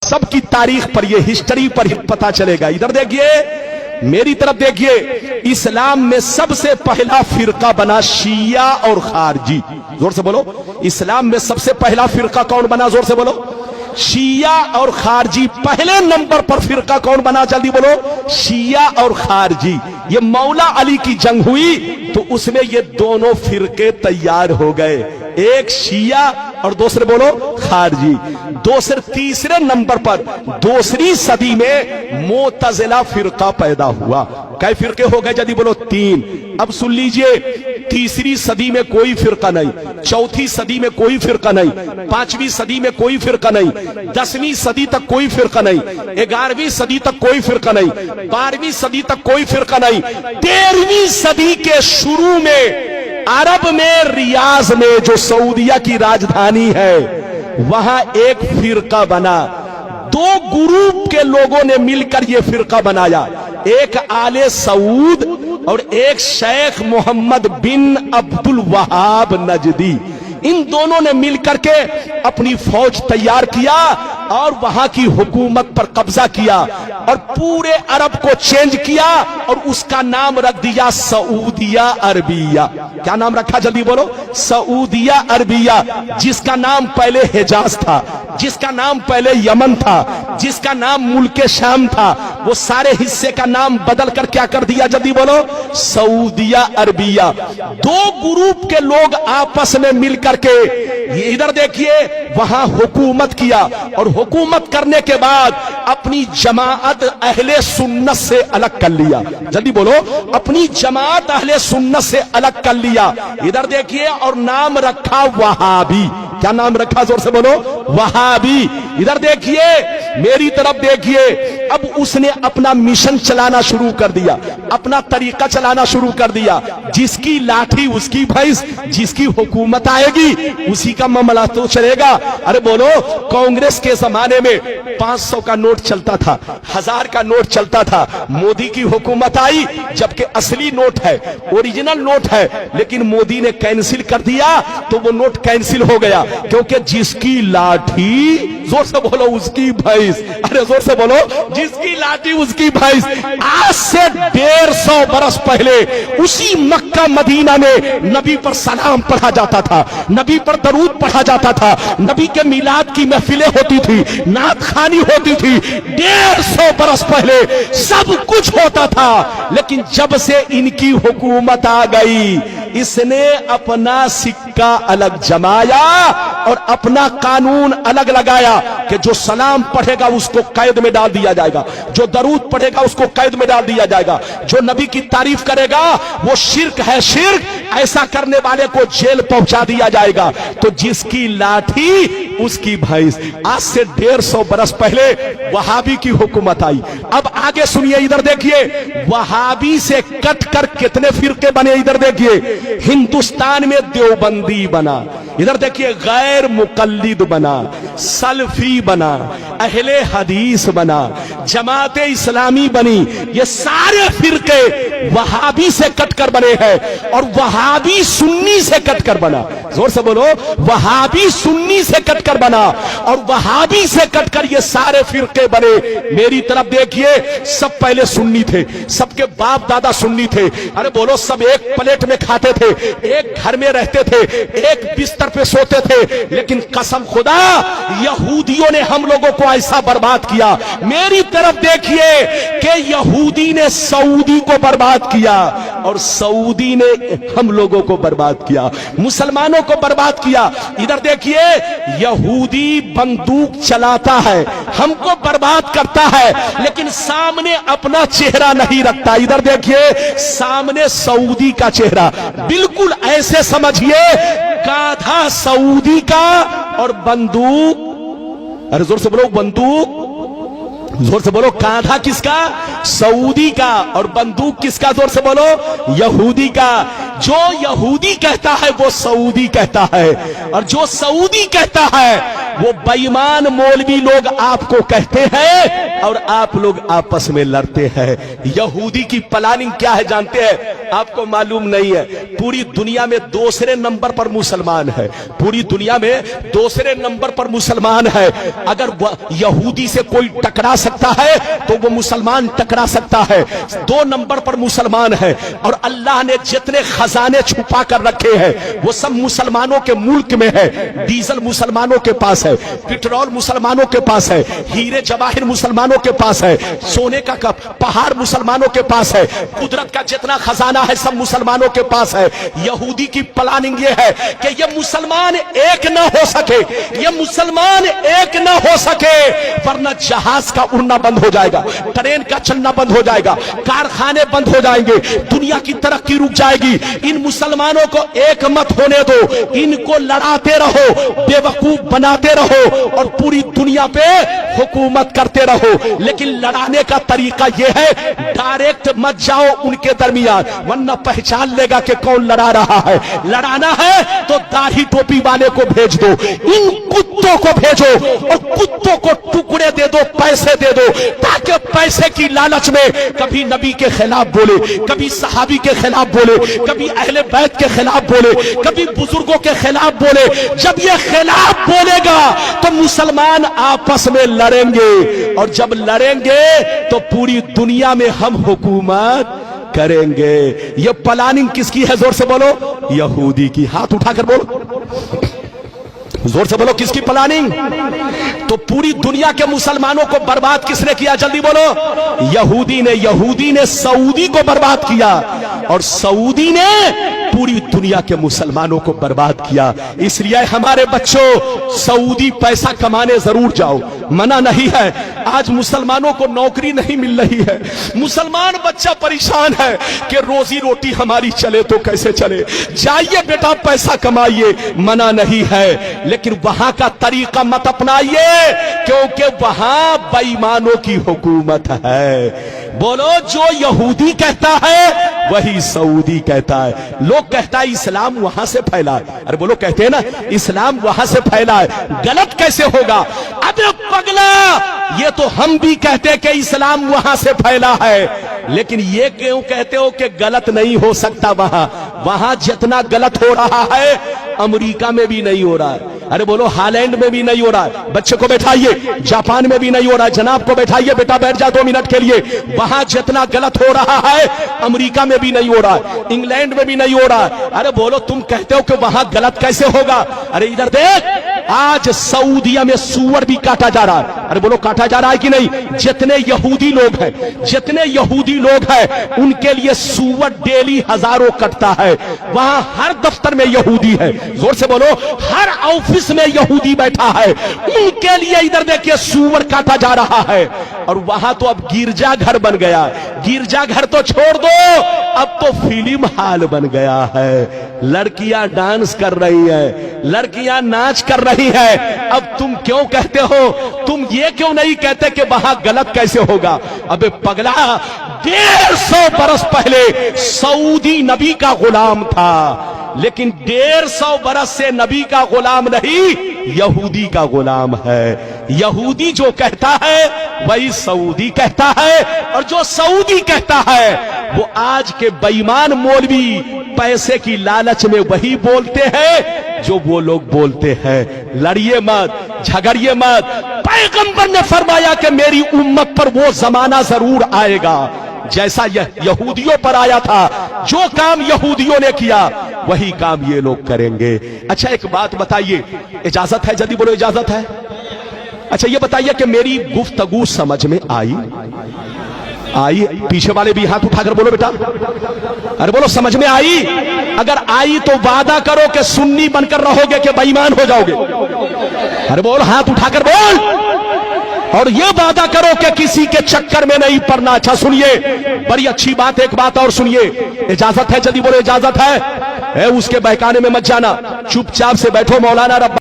सब की तारीख पर, ये हिस्ट्री पर पता चलेगा। इधर देखिए, मेरी तरफ देखिए, इस्लाम में सबसे पहला फिरका बना शिया और खारजी। जोर से बोलो, इस्लाम में सबसे पहला फिरका कौन बना? जोर से बोलो, शिया और खारजी। पहले नंबर पर फिरका कौन बना? जल्दी बोलो, शिया और खारजी। ये मौला अली की जंग हुई तो उसमें ये दोनों फिरके तैयार हो गए, एक शिया और दूसरे बोलो खारजी। तीसरे नंबर पर दूसरी सदी में मोतजिला फिरका पैदा हुआ। कई फिरके हो गए? जल्दी बोलो, 3। अब सुन लीजिए, तीसरी सदी में कोई फिरका नहीं, चौथी सदी में कोई फिरका नहीं, 5वीं सदी में कोई फिरका नहीं, 10वीं सदी तक कोई फिरका नहीं, 11वीं सदी तक कोई फिरका नहीं, 12वीं सदी तक कोई फिरका नहीं। 13वीं सदी के शुरू में अरब में रियाज में, जो सऊदिया की राजधानी है, वहां एक फिरका बना। 2 ग्रुप के लोगों ने मिलकर यह फिरका बनाया, एक आले सऊद और एक शेख मोहम्मद बिन अब्दुल वहाब नजदी। इन दोनों ने मिलकर के अपनी फौज तैयार किया और वहां की हुकूमत पर कब्जा किया और पूरे अरब को चेंज किया और उसका नाम रख दिया सऊदिया अरबिया। क्या नाम रखा? जल्दी बोलो, सऊदिया अरबिया। जिसका नाम पहले हिजाज था, जिसका नाम पहले यमन था, जिसका नाम मुल्के शाम था, वो सारे हिस्से का नाम बदल कर क्या कर दिया? जल्दी बोलो, सऊदिया अरबिया। 2 ग्रुप के लोग आपस में मिलकर के, इधर देखिए, वहां हुकूमत किया और हुकूमत करने के बाद अपनी जमात अहले सुन्नत से अलग कर लिया। जल्दी बोलो, अपनी जमात अहले सुन्नत से अलग कर लिया। इधर देखिए, और नाम रखा वहाबी। क्या नाम रखा? जोर से बोलो, वहाबी। इधर देखिए, मेरी तरफ देखिए, अब उसने अपना मिशन चलाना शुरू कर दिया, अपना तरीका चलाना शुरू कर दिया। जिसकी लाठी उसकी भैंस, जिसकी हुकूमत आएगी उसी का मामला तो चलेगा। अरे बोलो, कांग्रेस के जमाने में 500 का नोट चलता था, 1000 का नोट चलता था। मोदी की हुकूमत आई, जबकि असली नोट है, ओरिजिनल नोट है, लेकिन मोदी ने कैंसिल कर दिया तो वो नोट कैंसिल हो गया, क्योंकि जिसकी लाठी, जोर से बोलो, उसकी भैंस। अरे जोर से बोलो, जिसकी लाठी उसकी भैंस। आज से 150 बरस पहले उसी मक्का मदीना में नबी पर सलाम पढ़ा जाता था, नबी पर दरूद पढ़ा जाता था, नबी के मिलाद की महफिलें होती थी, नात खानी होती थी। 150 बरस पहले सब कुछ होता था, लेकिन जब से इनकी हुकूमत आ गई, इसने अपना सिक्का अलग जमाया और अपना कानून अलग लगाया कि जो सलाम पढ़ेगा उसको कैद में डाल दिया जाएगा, जो दरूद पढ़ेगा उसको कैद में डाल दिया जाएगा, जो नबी की तारीफ करेगा वो शिर्क है, शिर्क, ऐसा करने वाले को जेल पहुंचा दिया जाएगा। तो जिसकी लाठी उसकी भैंस। आज से 150 बरस पहले वहाबी की हुकूमत आई। अब आगे सुनिए, इधर देखिए, वहाबी से कट कर कितने फिरके बने। इधर देखिए, हिंदुस्तान में देवबंदी बना, इधर देखिए गैर मुकल्लिद बना, सलफी बना, अहले हदीस बना, जमाते इस्लामी बनी। ये सारे फिरके वहाबी से कटकर बने हैं और वहाबी सुन्नी से कटकर बना। जोर से बोलो, वहाबी सुन्नी से कटकर बना और वहाबी से कटकर ये सारे फिरके बने। मेरी तरफ देखिए, सब पहले सुन्नी थे, सबके बाप दादा सुन्नी थे। अरे बोलो, सब एक प्लेट में खाते थे, एक घर में रहते थे, एक बिस्तर पे सोते थे। लेकिन कसम खुदा, यहूदियों ने हम लोगों को ऐसा बर्बाद किया। मेरी तरफ देखिए कि यहूदी ने सऊदी को बर्बाद किया और सऊदी ने हम लोगों को बर्बाद किया, मुसलमानों को बर्बाद किया। इधर देखिए, यहूदी बंदूक चलाता है, हमको बर्बाद करता है, लेकिन सामने अपना चेहरा नहीं रखता। इधर देखिए, सामने सऊदी का चेहरा, बिल्कुल ऐसे समझिए गाधा सऊदी का और बंदूक, अरे जोर से बोलो, बंदूक, जोर से बोलो, कांधा किसका? सऊदी का, और बंदूक किसका? जोर से बोलो, यहूदी का। जो यहूदी कहता है वो सऊदी कहता है, और जो सऊदी कहता है वो बेईमान मौलवी लोग आपको कहते हैं और आप लोग आपस में लड़ते हैं। यहूदी की प्लानिंग क्या है जानते हैं? आपको मालूम नहीं है। पूरी दुनिया में दूसरे नंबर पर मुसलमान है, पूरी दुनिया में दूसरे नंबर पर मुसलमान है। अगर यहूदी से कोई टकरा सकता है तो वो मुसलमान टकरा सकता है। 2 नंबर पर मुसलमान है और अल्लाह ने जितने खजाने छुपा कर रखे हैं वो सब मुसलमानों के मुल्क में है। डीजल मुसलमानों के पास है, पेट्रोल मुसलमानों के पास है, हीरे जवाहिर मुसलमानों के पास है, सोने का पहाड़ मुसलमानों के पास है, कुदरत का जितना खजाना है सब मुसलमानों के पास है। यहूदी की प्लानिंग ये है कि ये मुसलमान एक न हो सके, ये मुसलमान एक न हो सके, वरना जहाज का उड़ना बंद हो जाएगा, ट्रेन का चलना बंद हो जाएगा, कारखाने बंद हो जाएंगे, दुनिया की तरक्की रुक जाएगी। इन मुसलमानों को एक मत होने दो, इनको लड़ाते रहो, बेवकूफ बनाते रहो और पूरी दुनिया पे हुकूमत करते रहो। लेकिन लड़ाने का तरीका यह है, डायरेक्ट मत जाओ उनके दरमियान, वरना पहचान लेगा कि कौन लड़ा रहा है। लड़ाना है तो दाढ़ी टोपी वाले को भेज दो, इन कुत्तों को भेजो और कुत्तों को टुकड़े दे दो, पैसे दे दो, ताकि पैसे की लालच में कभी नबी के खिलाफ बोले, कभी सहाबी के खिलाफ बोले, कभी अहले बैत के खिलाफ बोले, कभी बुजुर्गों के खिलाफ बोले। जब ये खिलाफ बोलेगा तो मुसलमान आपस में लड़ेंगे और जब लड़ेंगे तो पूरी दुनिया में हम हुकूमत करेंगे। ये प्लानिंग किसकी है? जोर से बोलो। यहूदी की। हाथ उठाकर बोलो, जोर से बोलो, किसकी प्लानिंग? तो पूरी दुनिया के मुसलमानों को बर्बाद किसने किया? जल्दी बोलो। यहूदी ने। यहूदी ने सऊदी को बर्बाद किया और सऊदी ने पूरी दुनिया के मुसलमानों को बर्बाद किया। इसलिए हमारे बच्चों, सऊदी पैसा कमाने जरूर जाओ, मना नहीं है। आज मुसलमानों को नौकरी नहीं मिल रही है, मुसलमान बच्चा परेशान है कि रोजी रोटी हमारी चले तो कैसे चले। जाइए बेटा, पैसा कमाइए, मना नहीं है, लेकिन वहां का तरीका मत अपनाइए क्योंकि वहां बेईमानों की हुकूमत है। बोलो, जो यहूदी कहता है वही सऊदी कहता है। लोग कहता है इस्लाम वहां से फैला है। अरे बोलो, कहते हैं ना इस्लाम वहां से फैला है, गलत कैसे होगा? अबे पगला, ये तो हम भी कहते हैं कि इस्लाम वहां से फैला है, लेकिन ये क्यों कहते हो कि गलत नहीं हो सकता? वहां जितना गलत हो रहा है अमेरिका में भी नहीं हो रहा है। अरे बोलो, हालैंड में भी नहीं हो रहा है। बच्चे को बैठाइए, जापान में भी नहीं हो रहा है। जनाब को बैठाइए, बेटा बैठ जा 2 मिनट के लिए। वहां जितना गलत हो रहा है अमेरिका में भी नहीं हो रहा है, इंग्लैंड में भी नहीं हो रहा है। अरे बोलो, तुम कहते हो कि वहां गलत कैसे होगा? अरे इधर देख, आज सऊदीया में सूअर भी काटा जा रहा है। अरे बोलो, काटा जा रहा है कि नहीं? जितने यहूदी लोग हैं, जितने यहूदी लोग हैं, उनके लिए सूअर डेली हजारों कटता है। वहां हर दफ्तर में यहूदी है। जोर से बोलो, हर ऑफिस में यहूदी बैठा है, उनके लिए इधर देखिए सूअर काटा जा रहा है। और वहां तो अब गिरजा घर बन गया। गिरजा घर तो छोड़ दो, अब तो फिल्म हाल बन गया है। लड़कियां डांस कर रही है, लड़कियां नाच कर रही है। अब तुम क्यों कहते हो? तुम ये क्यों नहीं कहते कि वहां गलत कैसे होगा? अबे पगला, 150 बरस पहले सऊदी नबी का गुलाम था, लेकिन 150 बरस से नबी का गुलाम नहीं, यहूदी का गुलाम है। यहूदी जो कहता है वही सऊदी कहता है, और जो सऊदी कहता है वो आज के बेईमान मौलवी पैसे की लालच में वही बोलते हैं जो वो लोग बोलते हैं। लड़िए मत, झगड़िए मत। पैगंबर ने फरमाया कि मेरी उम्मत पर वो जमाना जरूर आएगा जैसा यहूदियों पर आया था। जो काम यहूदियों ने किया वही काम ये लोग करेंगे। अच्छा, एक बात बताइए, इजाजत है? जल्दी बोलो, इजाजत है? अच्छा, ये बताइए कि मेरी गुफ्तगू समझ में आई? पीछे वाले भी हाथ उठाकर बोलो बेटा। अरे बोलो, समझ में आई? अगर आई तो वादा करो कि सुन्नी बनकर रहोगे कि बेईमान हो जाओगे? अरे बोल, हाथ उठाकर बोल। और ये वादा करो कि किसी के चक्कर में नहीं पड़ना। अच्छा सुनिए, बड़ी अच्छी बात, एक बात और सुनिए। इजाजत है? जल्दी बोलो, इजाजत है? उसके बहकाने में मत जाना, चुपचाप से बैठो। मौलाना रब्बानी